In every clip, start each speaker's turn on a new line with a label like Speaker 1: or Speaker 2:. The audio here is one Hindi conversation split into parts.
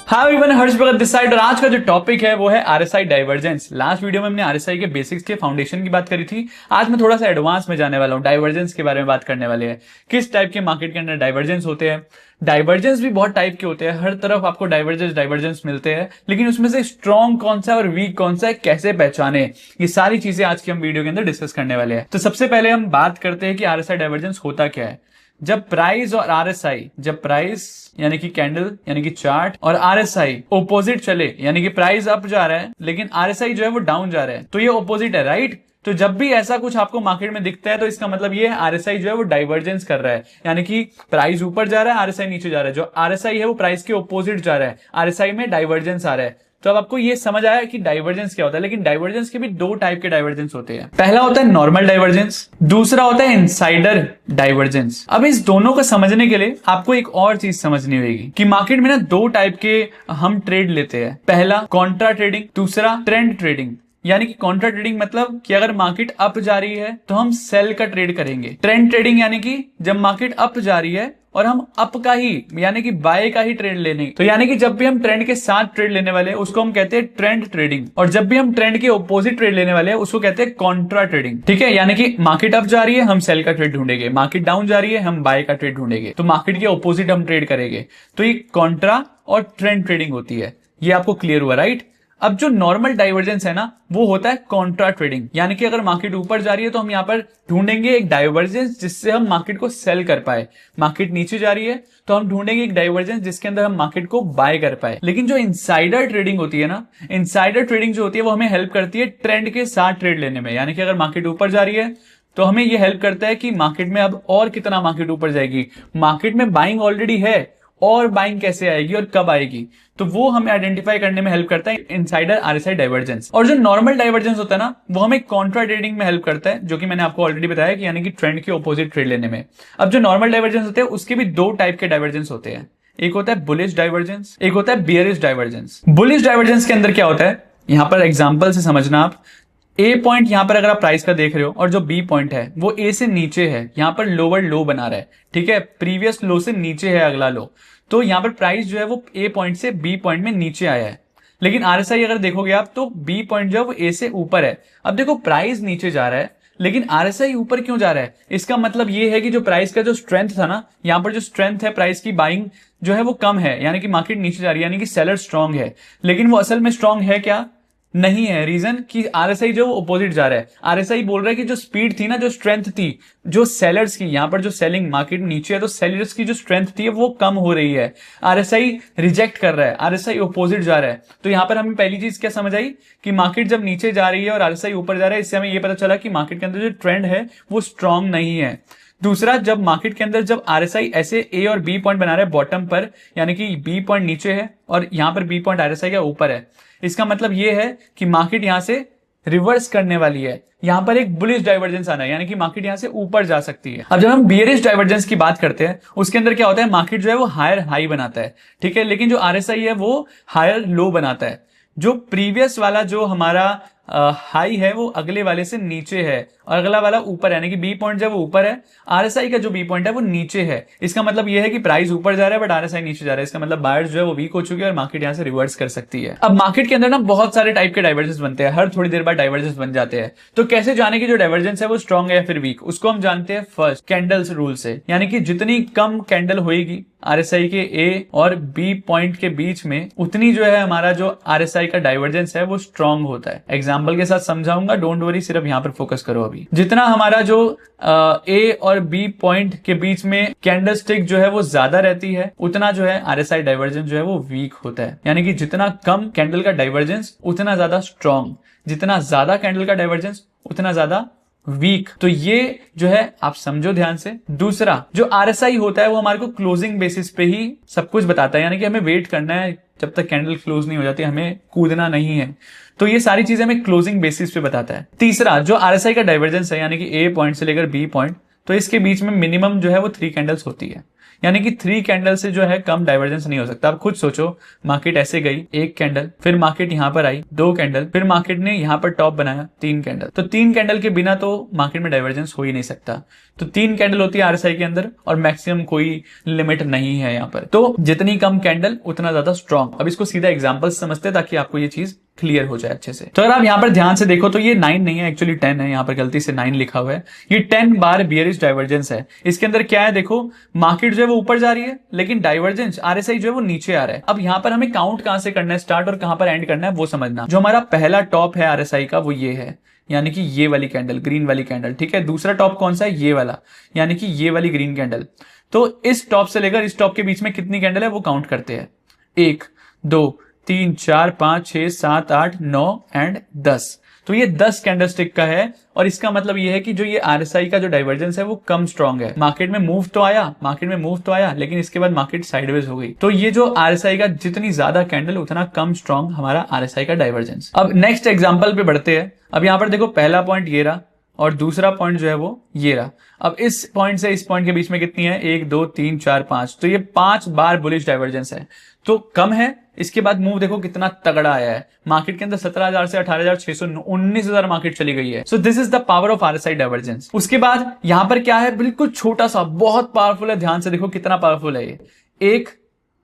Speaker 1: हाँ everyone, Harsh Bhagat this side. और आज का जो टॉपिक है वो है आरएसआई डाइवर्जेंस। लास्ट वीडियो में हमने आरएसआई के बेसिक्स के फाउंडेशन की बात करी थी। आज मैं थोड़ा सा एडवांस में जाने वाला हूँ, डाइवर्जेंस के बारे में बात करने वाले हैं। किस टाइप के मार्केट के अंदर डाइवर्जेंस होते हैं। डाइवर्जेंस भी बहुत टाइप के होते हैं, हर तरफ आपको डाइवर्जेंस मिलते हैं, लेकिन उसमें से स्ट्रॉन्ग कौन सा और वीक कौन सा है, कैसे पहचाने, ये सारी चीजें आज की हम वीडियो के अंदर डिस्कस करने वाले हैं। तो सबसे पहले हम बात करते हैं कि आरएसआई डाइवर्जेंस होता क्या है। जब प्राइस और आरएसआई, जब प्राइस यानी कि कैंडल यानी कि चार्ट और आरएसआई ओपोजिट चले, यानी कि प्राइस अप जा रहा है लेकिन आरएसआई जो है वो डाउन जा रहा है, तो ये ओपोजिट है, राइट। तो जब भी ऐसा कुछ आपको मार्केट में दिखता है तो इसका मतलब ये है आरएसआई जो है वो डाइवर्जेंस कर रहा है, यानी कि प्राइस ऊपर जा रहा है, आरएसआई नीचे जा रहा है। जो आरएसआई है वो प्राइस के ओपोजिट जा रहा है, आरएसआई में डाइवर्जेंस आ रहा है। तो अब आपको ये समझ आया कि डाइवर्जेंस क्या होता है। लेकिन डाइवर्जेंस के भी दो टाइप के डाइवर्जेंस होते हैं। पहला होता है नॉर्मल डाइवर्जेंस, दूसरा होता है इनसाइडर डाइवर्जेंस। अब इस दोनों को समझने के लिए आपको एक और चीज समझनी होगी कि मार्केट में ना दो टाइप के हम ट्रेड लेते हैं। पहला कॉन्ट्रा ट्रेडिंग, दूसरा ट्रेंड ट्रेडिंग। यानी कि कॉन्ट्रा ट्रेडिंग मतलब कि अगर मार्केट अप जा रही है तो हम सेल का ट्रेड करेंगे। ट्रेंड ट्रेडिंग यानी कि जब मार्केट अप जा रही है और हम अप का ही यानी कि बाय का ही ट्रेड लेने, तो यानी कि जब भी हम ट्रेंड के साथ ट्रेड लेने वाले हैं उसको हम कहते हैं ट्रेंड ट्रेडिंग, और जब भी हम ट्रेंड के ऑपोजिट ट्रेड लेने वाले हैं उसको कहते हैं कॉन्ट्रा ट्रेडिंग। ठीक है, यानी कि मार्केट अप जा रही है हम सेल का ट्रेड ढूंढेंगे, मार्केट डाउन जा रही है हम बाय का ट्रेड ढूंढेंगे, तो मार्केट के ऑपोजिट हम ट्रेड करेंगे। तो ये कॉन्ट्रा और ट्रेंड ट्रेडिंग होती है। ये आपको क्लियर हुआ, राइट। अब जो नॉर्मल डाइवर्जेंस है ना वो होता है कॉन्ट्रा ट्रेडिंग, यानी कि अगर मार्केट ऊपर जा रही है तो हम यहाँ पर ढूंढेंगे एक डाइवर्जेंस जिससे हम मार्केट को सेल कर पाए। मार्केट नीचे जा रही है तो हम ढूंढेंगे एक डाइवर्जेंस जिसके अंदर हम मार्केट को बाय कर पाए। लेकिन जो इनसाइडर ट्रेडिंग होती है ना, इनसाइडर ट्रेडिंग जो होती है वो हमें हेल्प करती है ट्रेंड के साथ ट्रेड लेने में। यानी कि अगर मार्केट ऊपर जा रही है तो हमें ये हेल्प करता है कि मार्केट में अब और कितना मार्केट ऊपर जाएगी, मार्केट में बाइंग ऑलरेडी है और बाइंग कैसे आएगी और कब आएगी, तो वो हमें आइडेंटिफाई करने में हेल्प करता है इनसाइडर आरएसआई डाइवर्जेंस। और जो नॉर्मल डाइवर्जेंस होता है ना वो हमें कॉन्ट्रा ट्रेडिंग में हेल्प करता है, जो कि मैंने आपको ऑलरेडी बताया कि यानी कि ट्रेंड के ऑपोजिट ट्रेड लेने में। अब जो नॉर्मल डाइवर्जेंस होते हैं उसके भी दो टाइप के डाइवर्जेंस होते हैं। एक होता है बुलिश डाइवर्जेंस, एक होता है बियरिश डाइवर्जेंस। बुलिश डाइवर्जेंस के अंदर क्या होता है, यहां पर एग्जाम्पल से समझना आप। ए पॉइंट यहां पर अगर आप प्राइस का देख रहे हो और जो बी पॉइंट है वो ए से नीचे है, यहां पर लोअर लो बना रहा है। ठीक है, प्रीवियस लो से नीचे है अगला लो, तो यहां पर प्राइस जो है वो ए पॉइंट से बी पॉइंट में नीचे आया है। लेकिन आरएसआई अगर देखोगे आप तो बी पॉइंट जो है वो ए से ऊपर है। अब देखो प्राइस नीचे जा रहा है लेकिन आरएसआई ऊपर क्यों जा रहा है, इसका मतलब ये है कि जो प्राइस का जो स्ट्रेंथ था ना, यहां पर जो स्ट्रेंथ है प्राइस की बाइंग जो है वो कम है, यानी कि मार्केट नीचे जा रही है, यानी कि सेलर स्ट्रांग है। लेकिन वो असल में स्ट्रांग है क्या, नहीं है। रीजन कि आरएसआई जो वो अपोजिट जा रहा है। आरएसआई बोल रहा है कि जो स्पीड थी ना, जो स्ट्रेंथ थी जो सेलर्स की, यहां पर जो सेलिंग मार्केट नीचे है तो सेलर्स की जो स्ट्रेंथ थी वो कम हो रही है। आरएसआई रिजेक्ट कर रहा है, आरएसआई अपोजिट जा रहा है। तो यहां पर हमें पहली चीज क्या समझ आई कि मार्केट जब नीचे जा रही है और आरएसआई ऊपर जा रहा है, इससे हमें यह पता चला कि मार्केट के अंदर जो ट्रेंड है वो स्ट्रांग नहीं है। दूसरा, जब मार्केट के अंदर जब आरएसआई ऐसे ए और बी पॉइंट बना रहा है बॉटम पर, यानी कि बी पॉइंट नीचे है और यहां पर बी पॉइंट आरएसआई का ऊपर है, इसका मतलब यह है कि मार्केट यहां से रिवर्स करने वाली है। यहां पर एक बुलिश डाइवर्जेंस आना है, यानी कि मार्केट यहां से ऊपर जा सकती है। अब जब हम बियरिश डाइवर्जेंस की बात करते हैं उसके अंदर क्या होता है, मार्केट जो है वो हायर हाई बनाता है। ठीक है, लेकिन जो आरएसआई है वो हायर लो बनाता है। जो प्रीवियस वाला जो हमारा हाई है वो अगले वाले से नीचे है और अगला वाला ऊपर है, यानी कि बी पॉइंट जो वो ऊपर है, आरएसआई का जो बी पॉइंट है वो नीचे है। इसका मतलब ये है कि प्राइस ऊपर जा रहा है बट आरएसआई नीचे जा रहा है। इसका मतलब बायर्स जो है वो वीक हो चुके हैं और मार्केट यहां से रिवर्स कर सकती है। अब मार्केट के अंदर ना बहुत सारे टाइप के डाइवर्जेंस बनते हैं, हर थोड़ी देर बाद डाइवर्जेंस बन जाते हैं। तो कैसे जाने की जो डाइवर्जेंस है वो स्ट्रॉन्ग है या फिर वीक, उसको हम जानते हैं फर्स्ट कैंडल्स रूल से। यानी कि जितनी कम कैंडल होगी आरएसआई के ए और बी पॉइंट के बीच में, उतनी जो है हमारा जो आरएसआई का डाइवर्जेंस है वो स्ट्रॉन्ग होता है। एग्जांपल के साथ समझाऊंगा, डोंट वरी, सिर्फ यहां पर फोकस करो। अभी जितना हमारा जो ए और बी पॉइंट के बीच में कैंडल स्टिक जो है वो ज्यादा रहती है, उतना जो है आरएसआई डाइवर्जेंस जो है वो वीक होता है। यानी कि जितना कम कैंडल का डाइवर्जेंस उतना ज्यादा स्ट्रॉन्ग, जितना ज्यादा कैंडल का डाइवर्जेंस उतना ज्यादा वीक। तो ये जो है आप समझो ध्यान से। दूसरा, जो आरएसआई होता है वो हमारे को क्लोजिंग बेसिस पे ही सब कुछ बताता है, यानी कि हमें वेट करना है जब तक कैंडल क्लोज नहीं हो जाती, हमें कूदना नहीं है। तो ये सारी चीजें हमें क्लोजिंग बेसिस पे बताता है। तीसरा, जो आरएसआई का डाइवर्जेंस है यानी कि ए पॉइंट से लेकर बी पॉइंट, तो इसके बीच में मिनिमम जो है वो 3 कैंडल्स होती है। यानी कि 3 कैंडल से जो है कम डाइवर्जेंस नहीं हो सकता। आप खुद सोचो, मार्केट ऐसे गई 1 कैंडल, फिर मार्केट यहां पर आई 2 कैंडल, फिर मार्केट ने यहां पर टॉप बनाया 3 कैंडल। तो 3 कैंडल के बिना तो मार्केट में डाइवर्जेंस हो ही नहीं सकता। तो 3 कैंडल होती है आरएसआई के अंदर और मैक्सिमम कोई लिमिट नहीं है यहाँ पर। तो जितनी कम कैंडल उतना ज्यादा स्ट्रॉन्ग। अब इसको सीधा एग्जांपल समझते हैं ताकि आपको ये चीज क्लियर हो जाए अच्छे से। तो अगर आप यहाँ पर ध्यान से देखो तो ये 9 नहीं है, एक्चुअली 10 है, यहाँ पर गलती से 9 लिखा हुआ है। ये 10 बार बियरिश डाइवर्जेंस है। इसके अंदर क्या है देखो, मार्केट जो है वो ऊपर जा रही है लेकिन डाइवर्जेंस आरएसआई जो है वो नीचे आ रहा है। अब यहाँ पर हमें काउंट कहां से करना है स्टार्ट और कहां पर एंड करना है वो समझना। जो हमारा पहला टॉप है आरएसआई का वो ये है, यानी कि ये वाली कैंडल, ग्रीन वाली कैंडल, ठीक है। दूसरा टॉप कौन सा है, ये वाला, यानी कि ये वाली ग्रीन कैंडल। तो इस टॉप से लेकर इस टॉप के बीच में कितनी कैंडल है वो काउंट करते हैं। 1 2 3 4 5 6 7 8 9 एंड 10। तो ये 10 कैंडलस्टिक का है और इसका मतलब ये है कि जो ये आरएसआई का जो डाइवर्जेंस है वो कम स्ट्रांग है। मार्केट में मूव तो आया लेकिन इसके बाद मार्केट साइडवेज हो गई। तो ये जो आरएसआई का जितनी ज्यादा कैंडल उतना कम स्ट्रांग हमारा आरएसआई का डाइवर्जेंस। अब नेक्स्ट एग्जांपल पे बढ़ते हैं। अब यहां पर देखो पहला पॉइंट ये रहा और दूसरा पॉइंट जो है वो ये रहा। अब इस पॉइंट से इस पॉइंट के बीच में कितनी है, 1 2 3 4 5। तो ये 5 बार बुलिश डाइवर्जेंस है, तो कम है। इसके बाद मूव देखो कितना तगड़ा आया है। मार्केट के अंदर 17,000 से 18,600 19,000 मार्केट चली गई है। So this is the power of RSI divergence. उसके बाद यहां पर क्या है, बिल्कुल छोटा सा, बहुत पावरफुल है। ध्यान से देखो कितना पावरफुल है ये। एक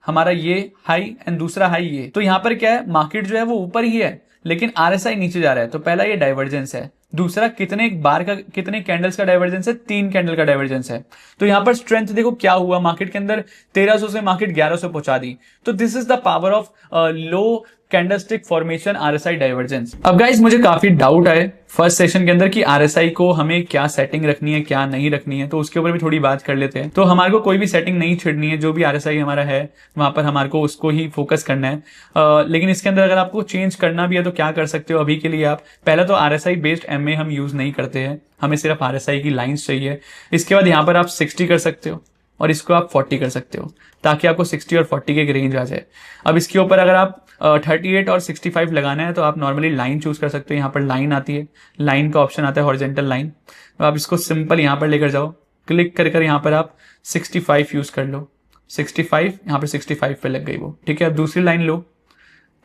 Speaker 1: हमारा ये हाई एंड दूसरा हाई ये। तो यहां पर क्या है, मार्केट जो है वो ऊपर ही है लेकिन आरएसआई नीचे जा रहा है। तो पहला ये डाइवर्जेंस है, दूसरा कितने बार का, कितने कैंडल्स का डाइवर्जेंस है, 3 कैंडल का डाइवर्जेंस है। तो यहां पर स्ट्रेंथ देखो क्या हुआ, मार्केट के अंदर 1300 से मार्केट 1100 पहुंचा दी। तो this is the power of low candlestick formation RSI divergence. अब गाइस मुझे काफी डाउट आए फर्स्ट सेशन के अंदर कि आरएसआई को हमें क्या सेटिंग रखनी है क्या नहीं रखनी है, तो उसके ऊपर भी थोड़ी बात कर लेते हैं। तो हमारे को कोई भी सेटिंग नहीं छेड़नी है, जो भी आरएसआई हमारा है वहां पर हमारे को उसको ही फोकस करना है। लेकिन इसके अंदर अगर आपको चेंज करना भी है तो क्या कर सकते हो अभी के लिए आप, पहला तो आरएसआई बेस्ड एमए हम यूज नहीं करते हैं, हमें सिर्फ आरएसआई की लाइंस चाहिए। इसके बाद यहाँ पर आप 60 कर सकते हो और इसको आप 40 कर सकते हो ताकि आपको 60 और 40 के रेंज आ जाए। अब इसके ऊपर अगर आप 38 और 65 लगाना है तो आप नॉर्मली लाइन चूज कर सकते हो। यहाँ पर लाइन आती है, लाइन का ऑप्शन आता है हॉरिजॉन्टल लाइन। तो आप इसको सिंपल यहाँ पर लेकर जाओ, क्लिक कर कर यहाँ पर आप 65 यूज कर लो। 65 यहाँ पर 65 पे लग गई वो, ठीक है। अब दूसरी लाइन लो,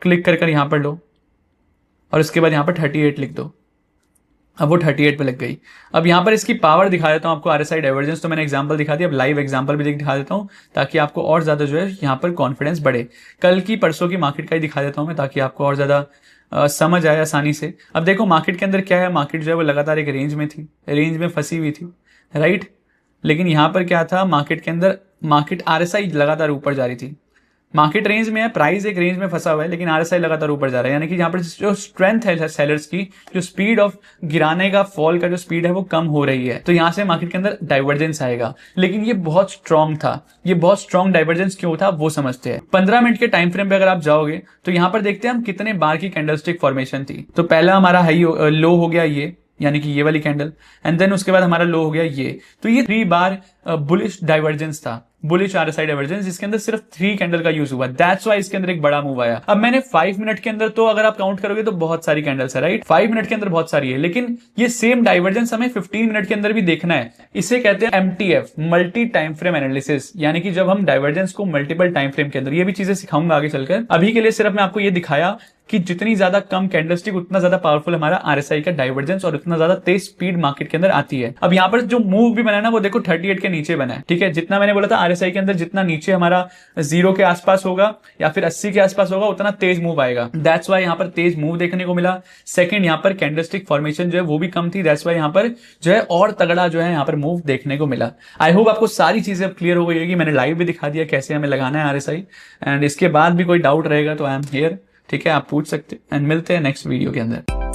Speaker 1: क्लिक कर कर यहाँ पर लो और उसके बाद यहाँ पर 38 लिख दो। अब वो 38 पे लग गई। अब यहाँ पर इसकी पावर दिखा देता हूँ आपको, आरएसआई डाइवर्जेंस तो मैंने एग्जांपल दिखा दिया, अब लाइव एग्जांपल भी दिखा देता हूँ ताकि आपको और ज्यादा जो है यहाँ पर कॉन्फिडेंस बढ़े। कल की परसों की मार्केट का ही दिखा देता हूँ मैं ताकि आपको और ज्यादा समझ आए आसानी से। अब देखो मार्केट के अंदर क्या है, मार्केट जो है वो लगातार एक रेंज में थी, रेंज में फंसी हुई थी, राइट। लेकिन यहाँ पर क्या था, मार्केट के अंदर मार्केट आरएसआई लगातार ऊपर जा रही थी। मार्केट रेंज में है, प्राइस एक रेंज में फंसा हुआ है लेकिन आरएसआई लगातार ऊपर जा रहा है। यानी कि यहाँ पर जो स्ट्रेंथ है सेलर्स की, जो स्पीड ऑफ गिराने का, फॉल का जो स्पीड है वो कम हो रही है। तो यहाँ से मार्केट के अंदर डाइवर्जेंस आएगा। लेकिन ये बहुत स्ट्रॉन्ग था। ये बहुत स्ट्रॉन्ग डाइवर्जेंस क्यों था वो समझते हैं। 15 मिनट के टाइम फ्रेम पे अगर आप जाओगे तो यहाँ पर देखते हैं हम कितने बार की कैंडलस्टिक फॉर्मेशन थी। तो पहला हमारा हाई लो हो गया ये, यानी कि ये वाली कैंडल, एंड देन उसके बाद हमारा लो हो गया ये। तो ये 3 बार बुलिश डाइवर्जेंस था, बुलिश आरएसआई डाइवर्जेंस, जिसके अंदर सिर्फ 3 कैंडल का यूज हुआ। दैट्स व्हाई इसके अंदर एक बड़ा मूव आया। अब मैंने 5 मिनट के अंदर, तो अगर आप काउंट करोगे तो बहुत सारी कैंडल्स है, राइट। 5 मिनट के अंदर बहुत सारी है, लेकिन ये सेम डाइवर्जेंस हमें 15 मिनट के अंदर भी देखना है। इसे कहते हैं MTF, multi time frame analysis, यानी कि जब हम डाइवर्जेंस को मल्टीपल टाइम फ्रेम के अंदर, ये भी चीजें सिखाऊंगा आगे चलकर। अभी के लिए सिर्फ मैं आपको ये दिखाया कि जितनी ज्यादा कम कैंडलस्टिक उतना ज्यादा पावरफुल हमारा आरएसआई का डाइवर्जेंस और उतना ज्यादा तेज स्पीड मार्केट के अंदर आती है। अब यहाँ पर जो मूव भी बना है ना वो देखो 38 के नीचे बना है, ठीक है। जितना मैंने बोला था आरएसआई के अंदर जितना नीचे हमारा 0 के आसपास होगा या फिर 80 के आसपास होगा उतना तेज मूव आएगा। दैट्स वाई यहाँ पर तेज मूव देखने को मिला। सेकंड, यहाँ पर कैंडलस्टिक फॉर्मेशन जो है वो भी कम थी। दैट्स वाई यहाँ पर जो है और तगड़ा जो है यहाँ पर मूव देखने को मिला। आई होप आपको सारी चीजें अब क्लियर हो गई होगी। मैंने लाइव भी दिखा दिया कैसे हमें लगाना है आरएसआई, एंड इसके बाद भी कोई डाउट रहेगा तो आई एम हियर, ठीक है, आप पूछ सकते हैं। एंड मिलते हैं नेक्स्ट वीडियो के अंदर।